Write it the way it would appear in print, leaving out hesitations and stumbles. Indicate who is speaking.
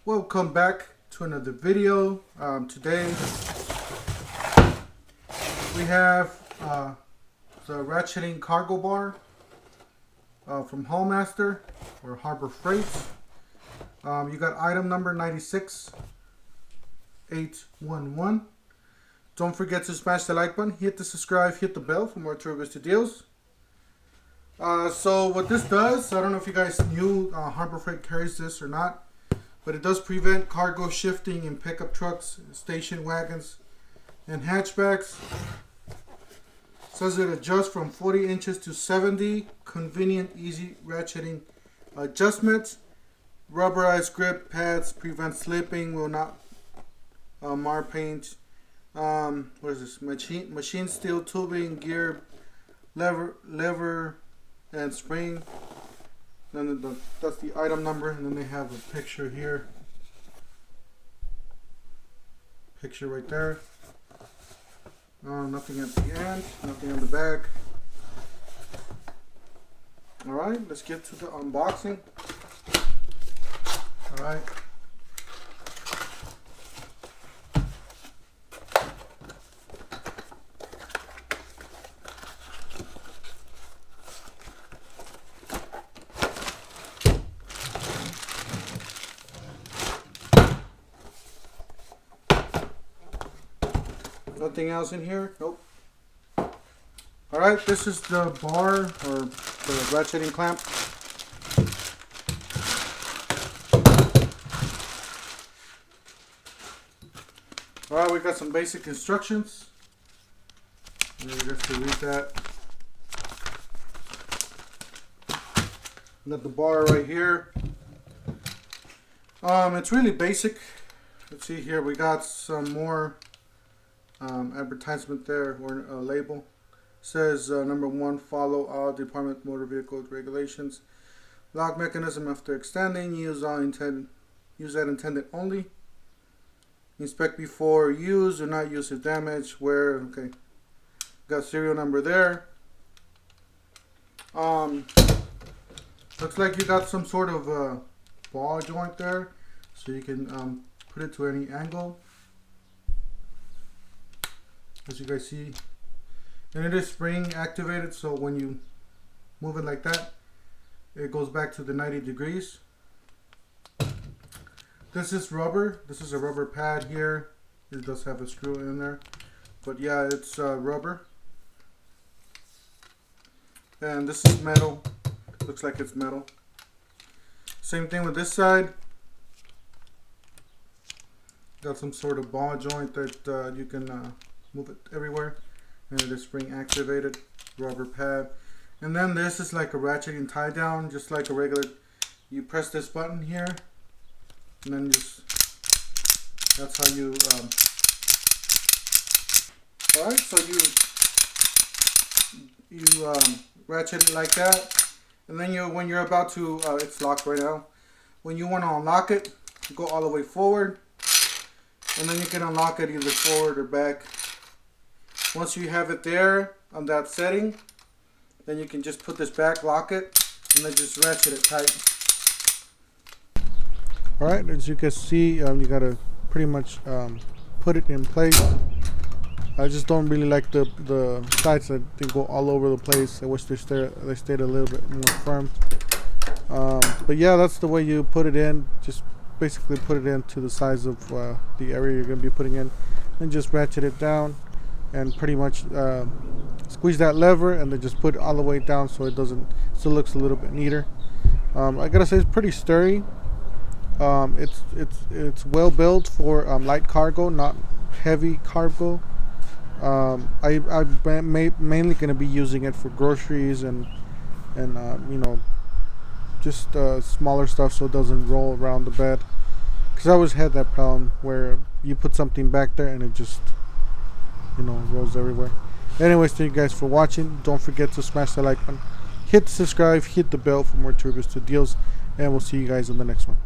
Speaker 1: Welcome back to another video. Today we have the Ratcheting cargo bar from Hallmaster or Harbor Freight. You got item number 96811. Don't forget to smash the like button, hit the subscribe, hit the bell for more twisted deals. So what this does, I don't know if you guys knew Harbor Freight carries this or not, but it does prevent cargo shifting in pickup trucks, station wagons, and hatchbacks. It says it adjusts from 40 inches to 70. Convenient, easy ratcheting adjustments. Rubberized grip pads prevent slipping, will not mar paint. What is this? Machine steel tubing, gear, lever, and spring. Then that's the item number, and then they have a picture here. Picture right there. Nothing at the end, nothing on the back. Alright, let's get to the unboxing. Alright. Nothing else in here? Nope. Alright, this is the bar or the ratcheting clamp. Alright, we got some basic instructions. Just to read that. Got the bar right here. It's really basic. Let's see here, we got some more advertisement there, or a label. Says number 1, follow all Department Motor Vehicle regulations. Lock mechanism after extending, use that intended only. Inspect before use, do not use if damaged. Wear, okay. Got serial number there. Looks like you got some sort of ball joint there, so you can put it to any angle, as you guys see. And it is spring activated, so when you move it like that, it goes back to the 90 degrees. This is rubber. This is a rubber pad here. It does have a screw in there, but yeah, it's rubber. And this is metal. Looks like it's metal. Same thing with this side. Got some sort of ball joint that you can move it everywhere, and it is spring activated, rubber pad. And then this is like a ratcheting tie down, just like a regular. You press this button here, and then just, that's how you alright, so you ratchet it like that, and then when you're about to it's locked right now, when you want to unlock it, you go all the way forward, and then you can unlock it either forward or back. Once you have it there on that setting, then you can just put this back, lock it, and then just ratchet it tight. Alright, as you can see, you gotta pretty much put it in place. I just don't really like the sides that they go all over the place. I wish they stayed a little bit more firm. But yeah, that's the way you put it in. Just basically put it into the size of the area you're going to be putting in, and just ratchet it down, and pretty much squeeze that lever, and then just put it all the way down so it still looks a little bit neater. I gotta say, it's pretty sturdy. It's well built for light cargo, not heavy cargo. I'm mainly going to be using it for groceries and you know, just smaller stuff, so it doesn't roll around the bed, because I always had that problem where you put something back there and it just, you know, rolls everywhere. Anyways, thank you guys for watching. Don't forget to smash the like button, hit the subscribe, hit the bell for more twisted deals, and we'll see you guys in the next one.